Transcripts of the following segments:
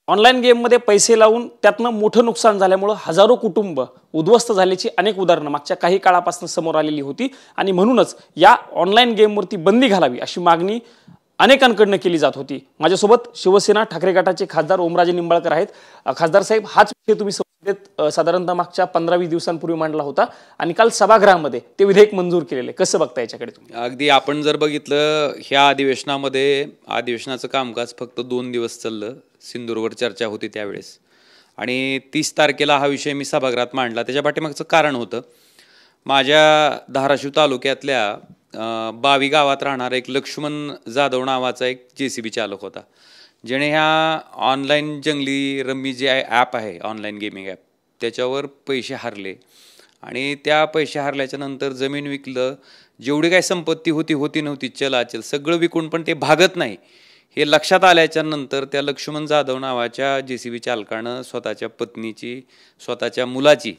Online गेममध्ये पैसे लावून त्यातनं मोठं नुकसान झाल्यामुळे हजारो कुटुंब उद्ध्वस्त झाल्याची अनेक उदाहरणं मागच्या काही काळापासून समोर आलेली होती आणि म्हणूनच या ऑनलाईन गेमवरती बंदी घालावी अशी मागणी अनेकांकडून केली जात होती। माझ्यासोबत शिवसेना ठाकरे गटाचे खासदार ओमराजे निंबाळकर आहेत। खासदार साहेब, हाच विषय तुम्ही संसदेत साधारणतः मागच्या 15-20 दिवसांपूर्वी मांडला होता आणि काल सभागृहामध्ये ते विधेयक मंजूर केलेले, कसं बघता याच्याकडे तुम्ही? अगदी आपण जर बघितलं ह्या अधिवेशनाचं कामकाज फक्त 2 दिवस चाललं। सिंदूरवर चर्चा होती त्यावेळेस आणि 30 तारखेला हा विषय मी सभागृहात मांडला। त्याच्या पाठीमागचं कारण होतं, माझ्या धाराशिव तालुक्यातल्या बावी गावात राहणारा एक लक्ष्मण जाधव नावाचा एक JCB चालक होता, ज्याने ह्या ऑनलाईन जंगली रम्मी जे ॲप आहे, ऑनलाईन गेमिंग ॲप, त्याच्यावर पैसे हारले आणि त्या पैसे हारल्याच्या नंतर जमीन विकलं, जेवढी काही संपत्ती होती नव्हती, चलाचल सगळं विकून पण ते भागत नाही हे लक्षात आल्याच्या नंतर त्या लक्ष्मण जाधव नावाच्या JCB चालकानं स्वतःच्या पत्नीची, स्वतःच्या मुलाची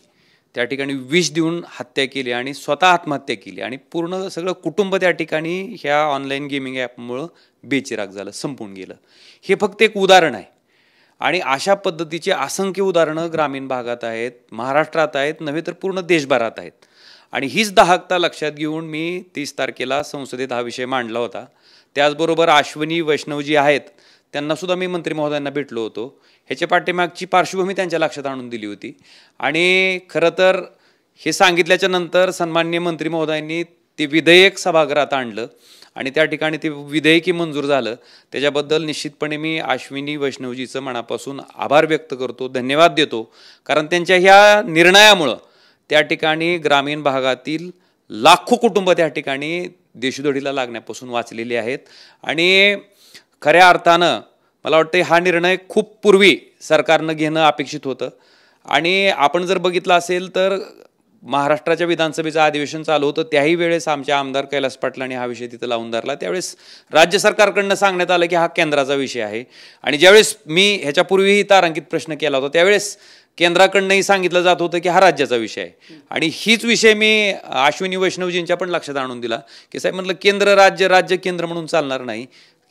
त्या ठिकाणी विष देऊन हत्या केली आणि स्वतः आत्महत्या केली आणि पूर्ण सगळं कुटुंब त्या ठिकाणी ह्या ऑनलाईन गेमिंग ॲपमुळं बेचिराग झालं, संपून गेलं। हे फक्त एक उदाहरण आहे आणि अशा पद्धतीचे असंख्य उदाहरणं ग्रामीण भागात आहेत, महाराष्ट्रात आहेत, नव्हे तर पूर्ण देशभरात आहेत। आणि हीच दाहकता लक्षात घेऊन मी 30 तारखेला संसदेत हा विषय मांडला होता। त्याचबरोबर अश्विनी वैष्णव जी आहेत त्यांना सुद्धा मी मंत्री महोदयांना भेटलो होतो, ह्याच्या पाठीमागची पार्श्वभूमी त्यांच्या लक्षात आणून दिली होती आणि खरं तर हे सांगितल्याच्या नंतर सन्माननीय मंत्री महोदयांनी ते विधेयक सभागृहात आणलं आणि त्या ठिकाणी ते विधेयकही मंजूर झालं। त्याच्याबद्दल निश्चितपणे मी अश्विनी वैष्णवजीचं मनापासून आभार व्यक्त करतो, धन्यवाद देतो, कारण त्यांच्या ह्या निर्णयामुळं त्या ठिकाणी ग्रामीण भागातील लाखो कुटुंब त्या ठिकाणी देशोधडीला लागण्यापासून वाचलेली आहेत। आणि खऱ्या अर्थानं मला वाटतं हा निर्णय खूप पूर्वी सरकारनं घेणं अपेक्षित होतं आणि आपण जर बघितलं असेल तर महाराष्ट्राच्या विधानसभेचं अधिवेशन चालू होतं, त्याही वेळेस आमच्या आमदार कैलास पाटलांनी हा विषय तिथं लावून धरला। त्यावेळेस राज्य सरकारकडनं सांगण्यात आलं की हा केंद्राचा विषय आहे आणि ज्यावेळेस मी ह्याच्यापूर्वीही तारांकित प्रश्न केला होता त्यावेळेस केंद्राकडनंही सांगितलं जात होतं की हा राज्याचा विषय आहे आणि हीच विषय मी अश्विनी वैष्णवजींच्या पण लक्षात आणून दिला की साहेब म्हटलं केंद्र राज्य, राज्य केंद्र म्हणून चालणार नाही,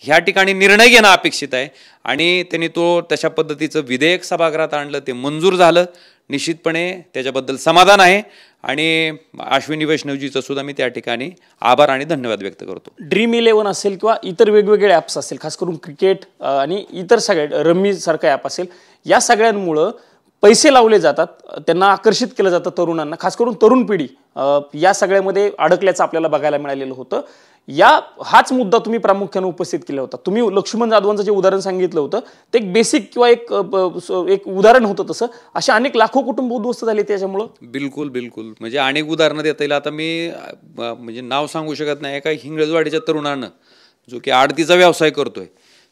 ह्या ठिकाणी निर्णय घेणं अपेक्षित आहे। आणि त्यांनी तशा पद्धतीचं विधेयक सभागृहात आणलं, ते मंजूर झालं, निश्चितपणे त्याच्याबद्दल समाधान आहे आणि अश्विनी वैष्णवजीचं सुद्धा मी त्या ठिकाणी आभार आणि धन्यवाद व्यक्त करतो। Dream11 असेल किंवा इतर वेगवेगळे ॲप्स असेल, खास करून क्रिकेट आणि इतर सगळे रम्मी सारखं ॲप असेल, या सगळ्यांमुळं पैसे लावले जातात, त्यांना आकर्षित केलं जातं तरुणांना, खास करून तरुण पिढी या सगळ्यामध्ये अडकल्याचं आपल्याला बघायला मिळालेलं होतं। हाच मुद्दा तुम्ही प्रामुख्याने उपस्थित केला होता। तुम्ही लक्ष्मण जाधवांचं जे उदाहरण सांगितलं होतं ते एक बेसिक किंवा एक उदाहरण होतं, तसं अशा अनेक लाखो कुटुंब उद्ध्वस्त झाले त्याच्यामुळं। बिलकुल बिलकुल, म्हणजे अनेक उदाहरणं देता येईल। आता मी म्हणजे नाव सांगू शकत नाही, एका हिंगळजवाडीच्या तरुणानं जो की आडतीचा व्यवसाय करतोय,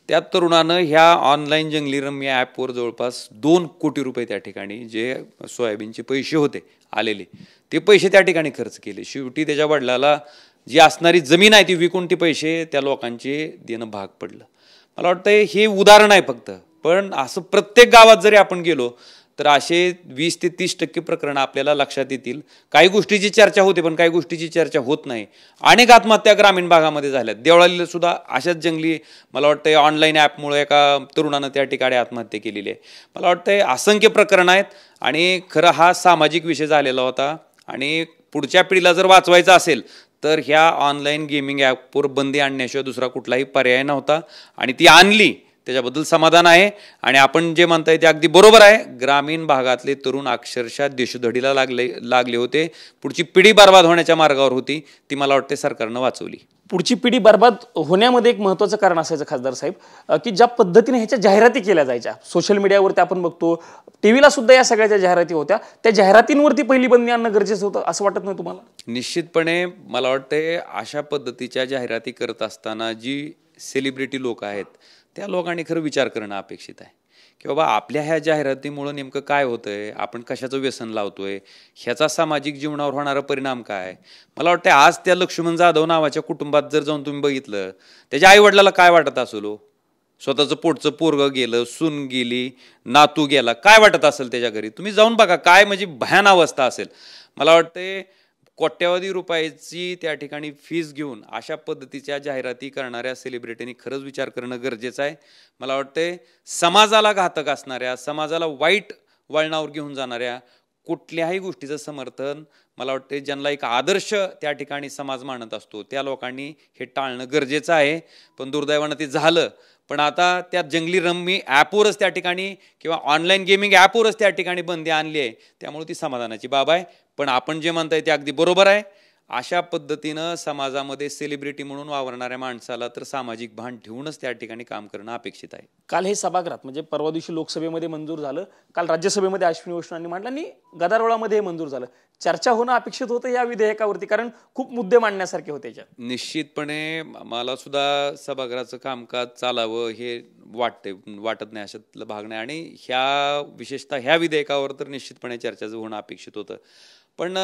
त्या तरुणानं ह्या ऑनलाईन जंगली रम्मी ॲपवर जवळपास 2 कोटी रुपये त्या ठिकाणी जे सोयाबीनचे पैसे होते आलेले ते पैसे त्या ठिकाणी खर्च केले। शेवटी त्याच्या वडिलाला जी असणारी जमीन आहे ती विकून ते पैसे त्या लोकांचे देणं भाग पडलं। मला वाटतं हे उदाहरण आहे फक्त, पण असं प्रत्येक गावात जरी आपण गेलो तर असे 20 ते 30% प्रकरणं आपल्याला लक्षात येतील। काही गोष्टीची चर्चा होते पण काही गोष्टीची चर्चा होत नाही। अनेक आत्महत्या ग्रामीण भागामध्ये झाल्यात। देवळालीला सुद्धा अशाच जंगली मला वाटतं ऑनलाईन ॲपमुळे एका तरुणानं त्या ठिकाणी आत्महत्या केलेली आहे। मला वाटतं असंख्य प्रकरणं आहेत आणि खरं हा सामाजिक विषय झालेला होता आणि पुढच्या पिढीला जर वाचवायचं असेल तर ह्या ऑनलाईन गेमिंग ॲपवर बंदी आणण्याशिवाय दुसरा कुठलाही पर्याय नव्हता आणि ती आणली, त्याच्याबद्दल समाधान आहे। आणि आपण जे म्हणताय ते अगदी बरोबर आहे, ग्रामीण भागातले तरुण अक्षरशः देशोधडीला लागले होते, पुढची पिढी बर्बाद होण्याच्या मार्गावर होती, ती मला वाटते सरकारनं वाचवली। पुढची पिढी बर्बाद होण्यामध्ये एक महत्त्वाचं कारण असायचं खासदार साहेब की ज्या पद्धतीने ह्याच्या जाहिराती केल्या जायच्या सोशल मीडियावरती आपण बघतो, टीव्हीला सुद्धा या सगळ्याच्या जाहिराती होत्या, त्या जाहिरातींवरती पहिली बंदी आणणं गरजेचं होतं असं वाटत नाही तुम्हाला? निश्चितपणे मला वाटते अशा पद्धतीच्या जाहिराती करत असताना जी सेलिब्रिटी लोक आहेत त्या लोकांनी खरं विचार करणं अपेक्षित आहे की बाबा आपल्या ह्या जाहिरातीमुळं नेमकं काय होतंय, आपण कशाचं व्यसन लावतोय, ह्याचा सामाजिक जीवनावर होणारा परिणाम काय। मला वाटतं आज त्या लक्ष्मण जाधव नावाच्या कुटुंबात जर जाऊन तुम्ही बघितलं, त्याच्या आईवडिलाला काय वाटत असेल, स्वतःचं पोटचं पोरगं गेलं, सून गेली, नातू गेला, काय वाटत असेल त्याच्या घरी, तुम्ही जाऊन बघा काय म्हणजे भयान अवस्था असेल। मला वाटते कोट्यावधी रुपयाची त्या ठिकाणी फीस घेऊन अशा पद्धतीच्या जाहिराती करणाऱ्या सेलिब्रिटींनी खरंच विचार करणं गरजेचं आहे. मला वाटते समाजाला घातक असणाऱ्या, समाजाला वाईट वळणावर घेऊन जाणाऱ्या कुठल्याही गोष्टीचं समर्थन मला वाटते ज्यांना एक आदर्श त्या ठिकाणी समाज मानत असतो त्या लोकांनी हे टाळणं गरजेचं आहे. पण दुर्दैवानं ते झालं. पण आता त्या जंगली रम्मी ॲपवरच त्या ठिकाणी किंवा ऑनलाईन गेमिंग ॲपवरच त्या ठिकाणी बंदी आणली आहे. त्यामुळे ती समाधानाची बाब आहे. पण आपण जे म्हणताय ते अगदी बरोबर आहे. अशा पद्धतीनं समाजामध्ये सेलिब्रिटी म्हणून वावरणाऱ्या माणसाला तर सामाजिक भान ठेवूनच त्या ठिकाणी काम करणं अपेक्षित आहे. काल हे सभागृहात म्हणजे परवा दिवशी लोकसभेमध्ये मंजूर झालं, काल राज्यसभेमध्ये अश्विनी वैष्णवांनी मांडलं आणि गदारोळामध्ये हे मंजूर झालं. चर्चा होणं अपेक्षित होतं या विधेयकावरती, कारण खूप मुद्दे मांडण्यासारखे होते याच्यात. निश्चितपणे मला सुद्धा सभागृहाचं कामकाज चालावं हे वाटत नाही, अशातला भाग नाही. आणि विशेषतः ह्या विधेयकावर तर निश्चितपणे चर्चा होणं अपेक्षित होतं. पण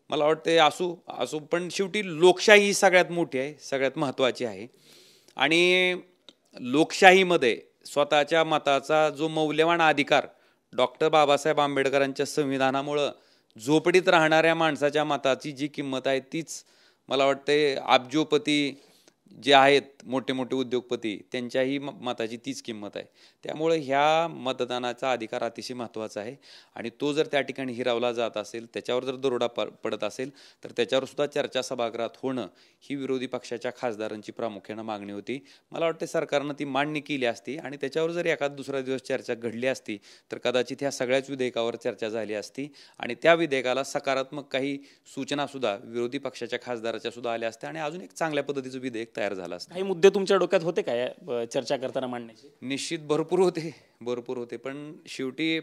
मला वाटते असो पण शेवटी लोकशाही ही सगळ्यात मोठी आहे, सगळ्यात महत्त्वाची आहे. आणि लोकशाहीमध्ये स्वतःच्या मताचा जो मौल्यवान अधिकार डॉक्टर बाबासाहेब आंबेडकरांच्या संविधानामुळं झोपडीत राहणाऱ्या माणसाच्या मताची जी किंमत आहे तीच मला वाटते अब्जोपती जे आहेत मोठे मोठे उद्योगपती त्यांच्याही मताची तीच किंमत आहे. त्यामुळे ह्या मतदानाचा अधिकार अतिशय महत्त्वाचा आहे. आणि तो जर त्या ठिकाणी हिरावला जात असेल, त्याच्यावर जर दरोडा पडत असेल तर त्याच्यावर सुद्धा चर्चा सभागृहात होणं ही विरोधी पक्षाच्या खासदारांची प्रामुख्यानं मागणी होती. मला वाटते सरकारनं ती मान्य केली असती आणि त्याच्यावर जर एखाद दुसरा दिवस चर्चा घडली असती तर कदाचित ह्या सगळ्याच विधेयकावर चर्चा झाली असती आणि त्या विधेयकाला सकारात्मक काही सूचना सुद्धा विरोधी पक्षाच्या खासदाराच्या सुद्धा आल्या असत्या आणि अजून एक चांगल्या पद्धतीचं विधेयक तयार झालं असतं. काही मुद्दे तुमच्या डोक्यात होते काय चर्चा करताना मांडण्याचे? निश्चित भरपूर होते. पण शेवटी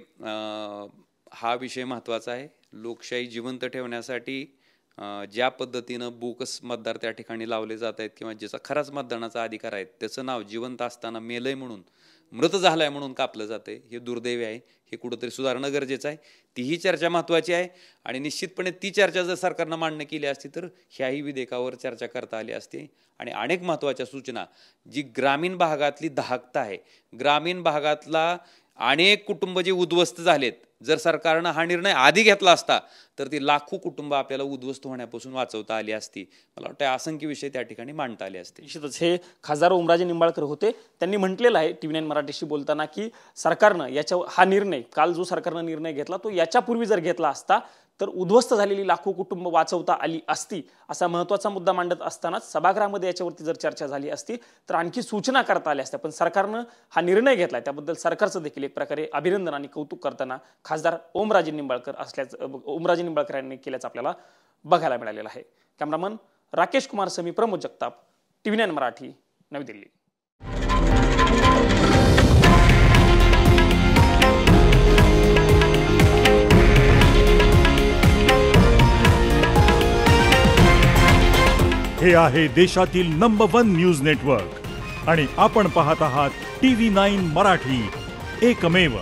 हा विषय महत्त्वाचा आहे. लोकशाही जिवंत ठेवण्यासाठी ज्या पद्धतीनं बोगस मतदार त्या ठिकाणी लावले जात आहेत किंवा ज्याचा खराच मतदानाचा अधिकार आहे त्याचं नाव जिवंत असताना मेलय म्हणून, मृत झालाय म्हणून कापलं जाते, हे दुर्दैवी आहे. हे कुठंतरी सुधारणं गरजेचं आहे. तीही चर्चा महत्त्वाची आहे आणि निश्चितपणे ती चर्चा जर सरकारनं मान्य केली असती तर ह्याही विधेयकावर चर्चा करता आली असती. आणि अनेक महत्त्वाच्या सूचना जी ग्रामीण भागातली दाहकता आहे, ग्रामीण भागातला अनेक कुटुंब जे उद्ध्वस्त झालेत, जर सरकारनं हा निर्णय आधी घेतला असता तर ती लाखो कुटुंब आपल्याला उद्ध्वस्त होण्यापासून वाचवता आली असती. मला वाटतं असंख्य विषय त्या ठिकाणी मांडता आले असते. निश्चितच हे खासदार ओमराजे निंबाळकर होते. त्यांनी म्हटलेलं आहे TV9 मराठीशी बोलताना की सरकारनं हा निर्णय, काल जो सरकारनं निर्णय घेतला तो याच्यापूर्वी जर घेतला असता तर उद्ध्वस्त झालेली लाखो कुटुंब वाचवता आली असती, असा महत्त्वाचा मुद्दा मांडत असतानाच सभागृहामध्ये याच्यावरती जर चर्चा झाली असती तर आणखी सूचना करता आल्या असत्या. पण सरकारनं हा निर्णय घेतला त्याबद्दल सरकारचं देखील एक प्रकारे अभिनंदन आणि कौतुक करताना खासदार ओमराजे निंबाळकर यांनी केल्याचं आपल्याला बघायला मिळालेलं आहे. कॅमेरामन राकेश कुमार समी, प्रमोद जगताप, TV9 मराठी, नवी दिल्ली. हे आहे देशातील नंबर 1 न्यूज नेटवर्क आणि आपण पाहत आहात TV9 मराठी, एकमेव.